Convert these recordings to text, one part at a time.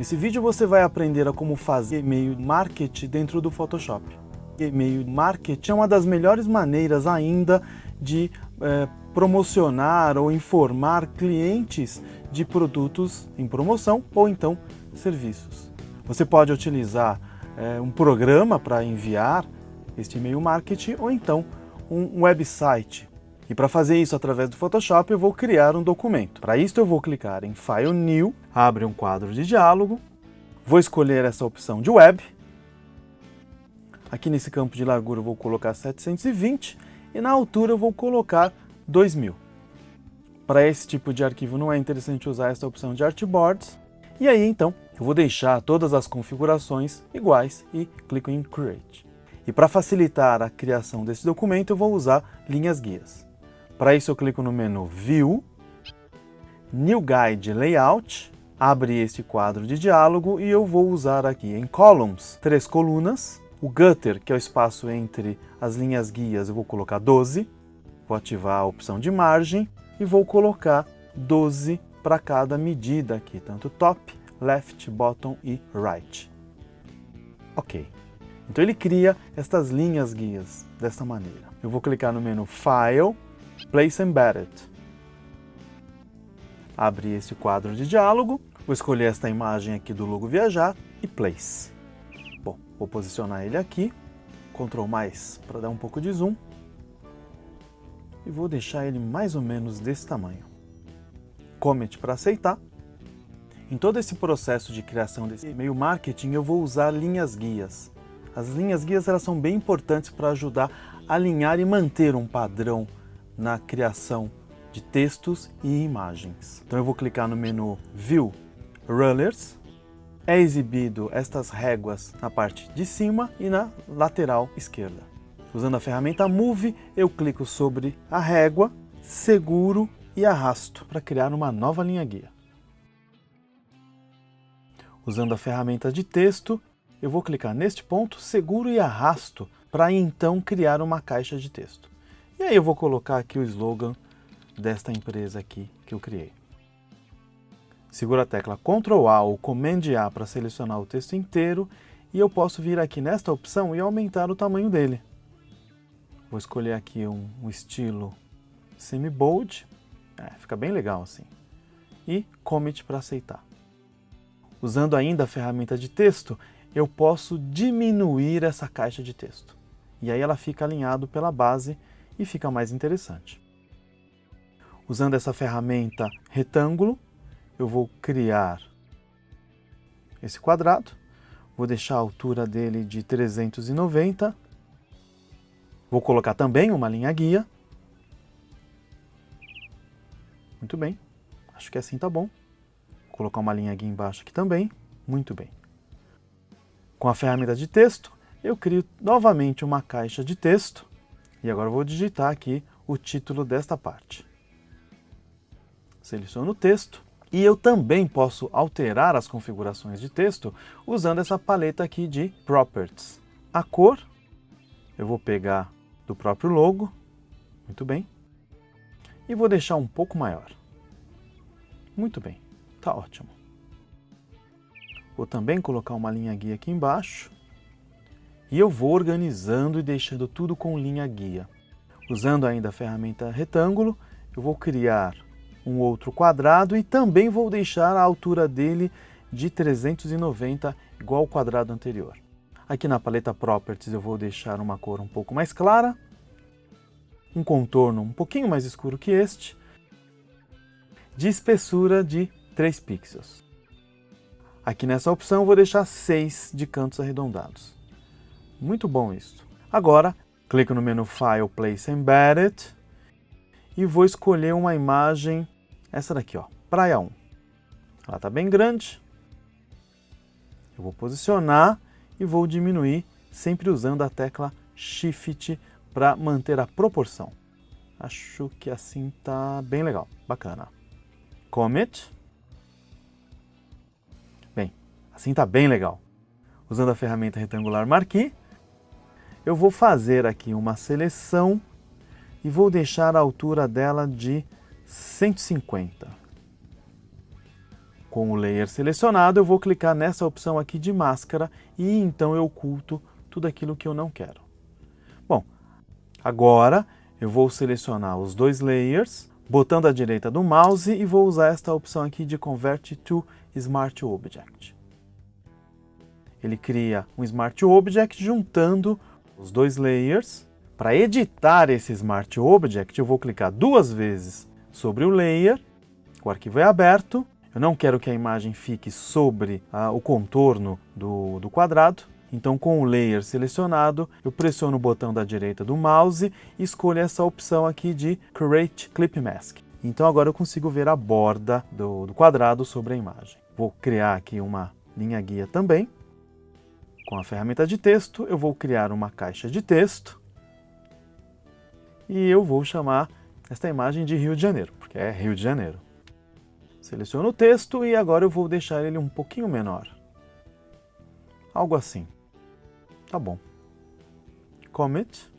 Nesse vídeo você vai aprender a como fazer e-mail marketing dentro do Photoshop. E-mail marketing é uma das melhores maneiras ainda de promocionar ou informar clientes de produtos em promoção ou então serviços. Você pode utilizar um programa para enviar este e-mail marketing ou então um website. E para fazer isso através do Photoshop eu vou criar um documento. Para isso eu vou clicar em File New, abre um quadro de diálogo, vou escolher essa opção de Web. Aqui nesse campo de largura eu vou colocar 720 e na altura eu vou colocar 2000. Para esse tipo de arquivo não é interessante usar essa opção de Artboards. E aí então eu vou deixar todas as configurações iguais e clico em Create. E para facilitar a criação desse documento eu vou usar linhas guias. Para isso eu clico no menu View, New Guide Layout, abre esse quadro de diálogo e eu vou usar aqui em Columns 3 colunas, o Gutter, que é o espaço entre as linhas guias, eu vou colocar 12, vou ativar a opção de margem e vou colocar 12 para cada medida aqui, tanto top, left, bottom e right. Ok. Então ele cria estas linhas guias dessa maneira. Eu vou clicar no menu File, Place Embedded. Abre esse quadro de diálogo, vou escolher esta imagem aqui do logo Viajar e Place. Bom, vou posicionar ele aqui, Ctrl mais para dar um pouco de zoom e vou deixar ele mais ou menos desse tamanho. Commit para aceitar. Em todo esse processo de criação desse e-mail marketing eu vou usar linhas guias. As linhas guias elas são bem importantes para ajudar a alinhar e manter um padrão na criação de textos e imagens. Então eu vou clicar no menu View Rulers. É exibido estas réguas na parte de cima e na lateral esquerda. Usando a ferramenta Move, eu clico sobre a régua, seguro e arrasto para criar uma nova linha guia. Usando a ferramenta de texto, eu vou clicar neste ponto, seguro e arrasto, para então criar uma caixa de texto. E aí eu vou colocar aqui o slogan desta empresa aqui que eu criei. Seguro a tecla Ctrl A ou Command A para selecionar o texto inteiro e eu posso vir aqui nesta opção e aumentar o tamanho dele. Vou escolher aqui um estilo semi-bold, fica bem legal assim. E Commit para aceitar. Usando ainda a ferramenta de texto, eu posso diminuir essa caixa de texto. E aí ela fica alinhada pela base e fica mais interessante. Usando essa ferramenta retângulo, eu vou criar esse quadrado, vou deixar a altura dele de 390, vou colocar também uma linha guia. Muito bem, acho que assim tá bom. Vou colocar uma linha guia embaixo aqui também, muito bem. Com a ferramenta de texto, eu crio novamente uma caixa de texto e agora eu vou digitar aqui o título desta parte. Seleciono o texto e eu também posso alterar as configurações de texto usando essa paleta aqui de Properties. A cor, eu vou pegar do próprio logo, muito bem, e vou deixar um pouco maior. Muito bem, tá ótimo. Vou também colocar uma linha guia aqui embaixo e eu vou organizando e deixando tudo com linha guia. Usando ainda a ferramenta retângulo, eu vou criar um outro quadrado e também vou deixar a altura dele de 390, igual ao quadrado anterior. Aqui na paleta Properties eu vou deixar uma cor um pouco mais clara, um contorno um pouquinho mais escuro que este, de espessura de 3 pixels. Aqui nessa opção eu vou deixar 6 de cantos arredondados. Muito bom isso. Agora, clico no menu File, Place Embedded e vou escolher uma imagem, essa daqui, ó, Praia 1. Ela está bem grande. Eu vou posicionar e vou diminuir, sempre usando a tecla Shift para manter a proporção. Acho que assim tá bem legal, bacana. Commit. Bem, assim tá bem legal. Usando a ferramenta retangular Marquee, eu vou fazer aqui uma seleção e vou deixar a altura dela de 150. Com o layer selecionado, eu vou clicar nessa opção aqui de máscara e então eu oculto tudo aquilo que eu não quero. Bom, agora eu vou selecionar os dois layers, botando à direita do mouse e vou usar esta opção aqui de Convert to Smart Object. Ele cria um Smart Object juntando os dois layers. Para editar esse Smart Object, eu vou clicar duas vezes sobre o layer, o arquivo é aberto, eu não quero que a imagem fique sobre o contorno do quadrado, então com o layer selecionado, eu pressiono o botão da direita do mouse e escolho essa opção aqui de Create Clip Mask. Então agora eu consigo ver a borda do quadrado sobre a imagem. Vou criar aqui uma linha guia também. Com a ferramenta de texto, eu vou criar uma caixa de texto e eu vou chamar esta imagem de Rio de Janeiro, porque é Rio de Janeiro. Seleciono o texto e agora eu vou deixar ele um pouquinho menor. Algo assim. Tá bom. Commit.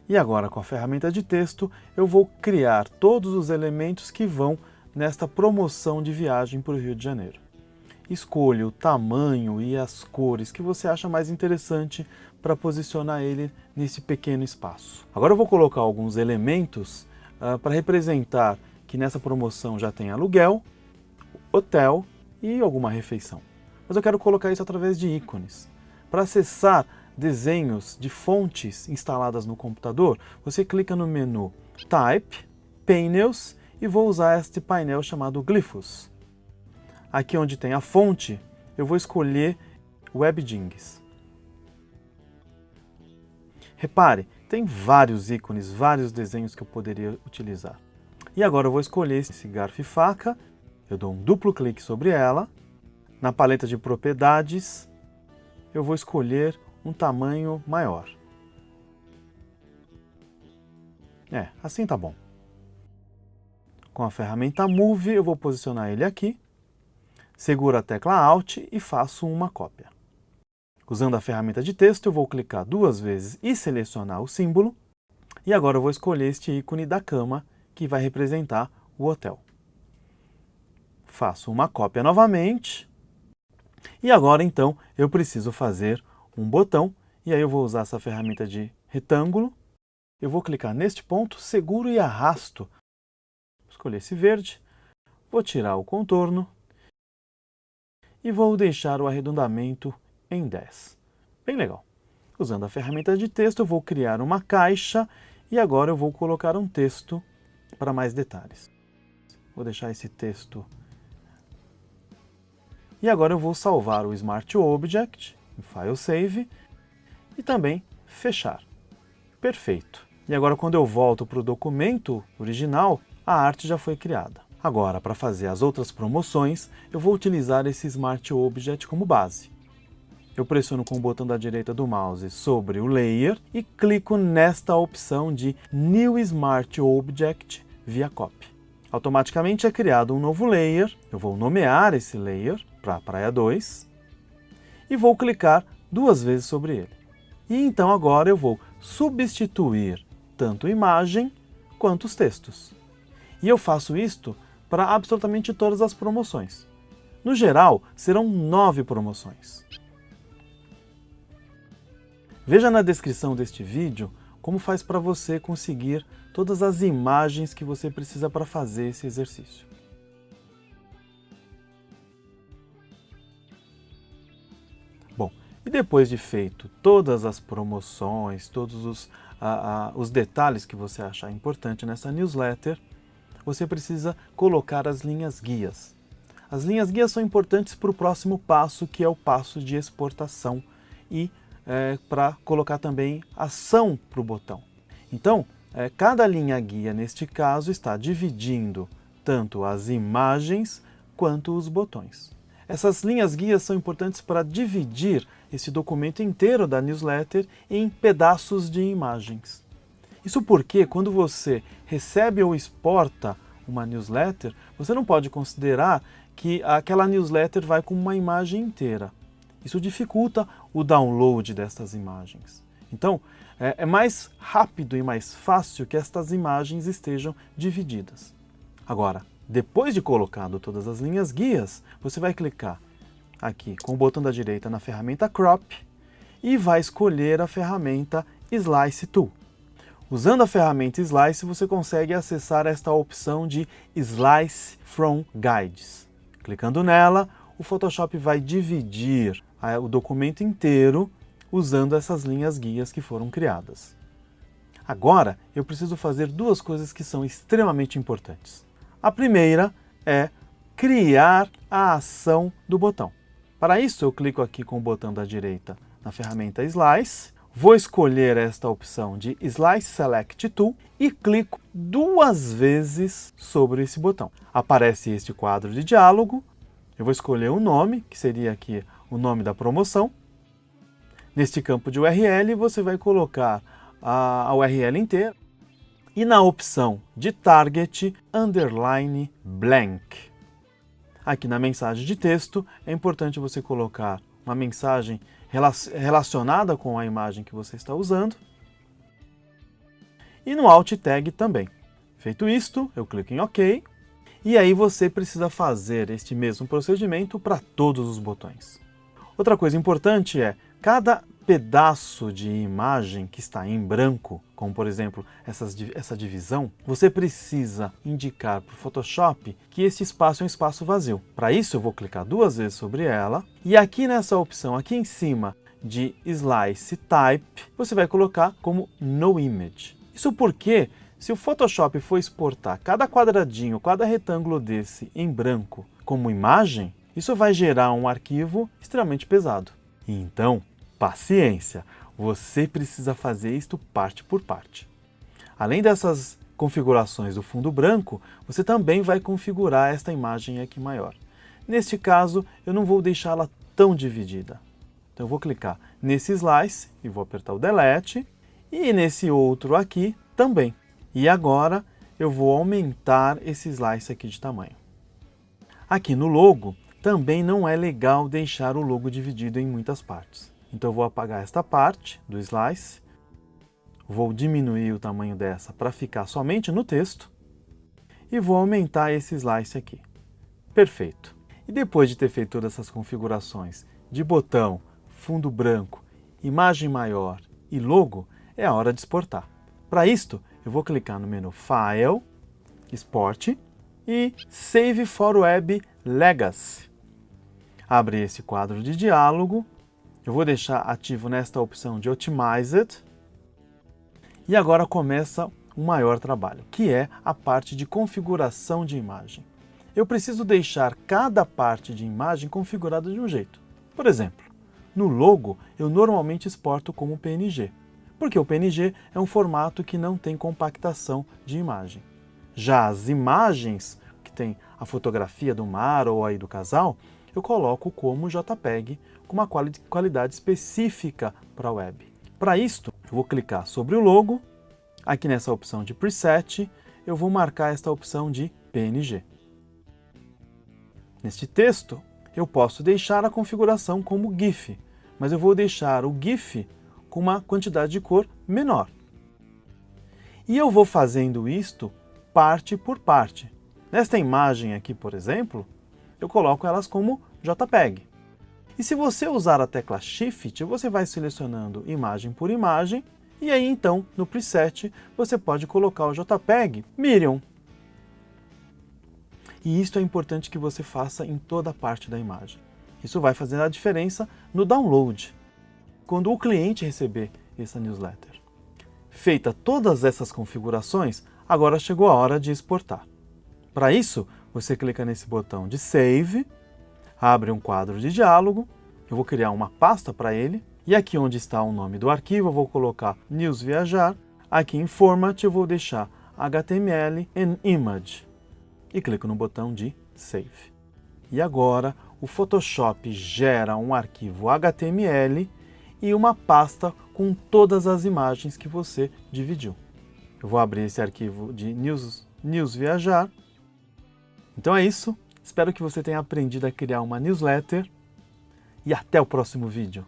E agora com a ferramenta de texto, eu vou criar todos os elementos que vão nesta promoção de viagem para o Rio de Janeiro. Escolha o tamanho e as cores que você acha mais interessante para posicionar ele nesse pequeno espaço. Agora eu vou colocar alguns elementos para representar que nessa promoção já tem aluguel, hotel e alguma refeição. Mas eu quero colocar isso através de ícones. Para acessar desenhos de fontes instaladas no computador, você clica no menu Type, Panels e vou usar este painel chamado Glyphos. Aqui onde tem a fonte, eu vou escolher WebGINGs. Repare, tem vários ícones, vários desenhos que eu poderia utilizar. E agora eu vou escolher esse garfo e faca, eu dou um duplo clique sobre ela. Na paleta de propriedades, eu vou escolher um tamanho maior. Assim tá bom. Com a ferramenta Move, eu vou posicionar ele aqui. Seguro a tecla Alt e faço uma cópia. Usando a ferramenta de texto, eu vou clicar duas vezes e selecionar o símbolo. E agora eu vou escolher este ícone da cama, que vai representar o hotel. Faço uma cópia novamente. E agora, então, eu preciso fazer um botão. E aí eu vou usar essa ferramenta de retângulo. Eu vou clicar neste ponto, seguro e arrasto. Vou escolher esse verde. Vou tirar o contorno. E vou deixar o arredondamento em 10. Bem legal. Usando a ferramenta de texto, eu vou criar uma caixa e agora eu vou colocar um texto para mais detalhes. Vou deixar esse texto. E agora eu vou salvar o Smart Object em File Save e também fechar. Perfeito. E agora quando eu volto para o documento original, a arte já foi criada. Agora, para fazer as outras promoções, eu vou utilizar esse Smart Object como base. Eu pressiono com o botão da direita do mouse sobre o layer e clico nesta opção de New Smart Object via Copy. Automaticamente é criado um novo layer, eu vou nomear esse layer para Praia 2 e vou clicar duas vezes sobre ele. E então agora eu vou substituir tanto a imagem quanto os textos. E eu faço isto para absolutamente todas as promoções. No geral, serão 9 promoções. Veja na descrição deste vídeo como faz para você conseguir todas as imagens que você precisa para fazer esse exercício. Bom, e depois de feito todas as promoções, todos os detalhes que você achar importante nessa newsletter, você precisa colocar as linhas guias. As linhas guias são importantes para o próximo passo, que é o passo de exportação e para colocar também ação para o botão. Então, cada linha guia, neste caso, está dividindo tanto as imagens quanto os botões. Essas linhas guias são importantes para dividir esse documento inteiro da newsletter em pedaços de imagens. Isso porque quando você recebe ou exporta uma newsletter, você não pode considerar que aquela newsletter vai com uma imagem inteira. Isso dificulta o download dessas imagens. Então, é mais rápido e mais fácil que estas imagens estejam divididas. Agora, Depois de colocado todas as linhas guias, você vai clicar aqui com o botão da direita na ferramenta Crop e vai escolher a ferramenta Slice Tool. Usando a ferramenta Slice, você consegue acessar esta opção de Slice from Guides. Clicando nela, o Photoshop vai dividir o documento inteiro usando essas linhas guias que foram criadas. Agora, eu preciso fazer duas coisas que são extremamente importantes. A primeira é criar a ação do botão. Para isso, eu clico aqui com o botão da direita na ferramenta Slice, vou escolher esta opção de Slice Select Tool e clico 2 vezes sobre esse botão. Aparece este quadro de diálogo, eu vou escolher o nome, que seria aqui o nome da promoção. Neste campo de URL, você vai colocar a URL inteira. E na opção de Target, underline blank. Aqui na mensagem de texto, é importante você colocar uma mensagem relacionada com a imagem que você está usando. E no Alt Tag também. Feito isto, eu clico em OK. E aí você precisa fazer este mesmo procedimento para todos os botões. Outra coisa importante é, cada pedaço de imagem que está em branco, como por exemplo essa divisão, você precisa indicar para o Photoshop que esse espaço é um espaço vazio. Para isso eu vou clicar 2 vezes sobre ela e aqui nessa opção, aqui em cima de Slice Type, você vai colocar como No Image. Isso porque se o Photoshop for exportar cada quadradinho, cada retângulo desse em branco como imagem, isso vai gerar um arquivo extremamente pesado. Então, paciência, você precisa fazer isto parte por parte. Além dessas configurações do fundo branco, você também vai configurar esta imagem aqui maior. Neste caso, eu não vou deixá-la tão dividida. Então eu vou clicar nesse Slice e vou apertar o Delete, e nesse outro aqui também. E agora eu vou aumentar esse Slice aqui de tamanho. Aqui no logo, também não é legal deixar o logo dividido em muitas partes. Então eu vou apagar esta parte do Slice, vou diminuir o tamanho dessa para ficar somente no texto e vou aumentar esse Slice aqui. Perfeito. E depois de ter feito todas essas configurações de botão, fundo branco, imagem maior e logo, é a hora de exportar. Para isto, eu vou clicar no menu File, Export e Save for Web Legacy. Abre esse quadro de diálogo. Eu vou deixar ativo nesta opção de Optimized. E agora começa o maior trabalho, que é a parte de configuração de imagem. Eu preciso deixar cada parte de imagem configurada de um jeito. Por exemplo, no logo eu normalmente exporto como PNG, porque o PNG é um formato que não tem compactação de imagem. Já as imagens, que tem a fotografia do mar ou aí do casal, eu coloco como JPEG, com uma qualidade específica para a web. Para isto, eu vou clicar sobre o logo, aqui nessa opção de Preset, eu vou marcar esta opção de PNG. Neste texto, eu posso deixar a configuração como GIF, mas eu vou deixar o GIF com uma quantidade de cor menor. E eu vou fazendo isto parte por parte. Nesta imagem aqui, por exemplo, eu coloco elas como JPEG. E se você usar a tecla Shift, você vai selecionando imagem por imagem, e aí então, no preset, você pode colocar o JPEG Miriam. E isso é importante que você faça em toda a parte da imagem. Isso vai fazer a diferença no download, quando o cliente receber essa newsletter. Feita todas essas configurações, agora chegou a hora de exportar. Para isso, você clica nesse botão de Save, abre um quadro de diálogo, eu vou criar uma pasta para ele, e aqui onde está o nome do arquivo eu vou colocar News Viajar, aqui em Format eu vou deixar HTML and Image, e clico no botão de Save. E agora o Photoshop gera um arquivo HTML e uma pasta com todas as imagens que você dividiu. Eu vou abrir esse arquivo de News Viajar. Então é isso, espero que você tenha aprendido a criar uma newsletter e até o próximo vídeo.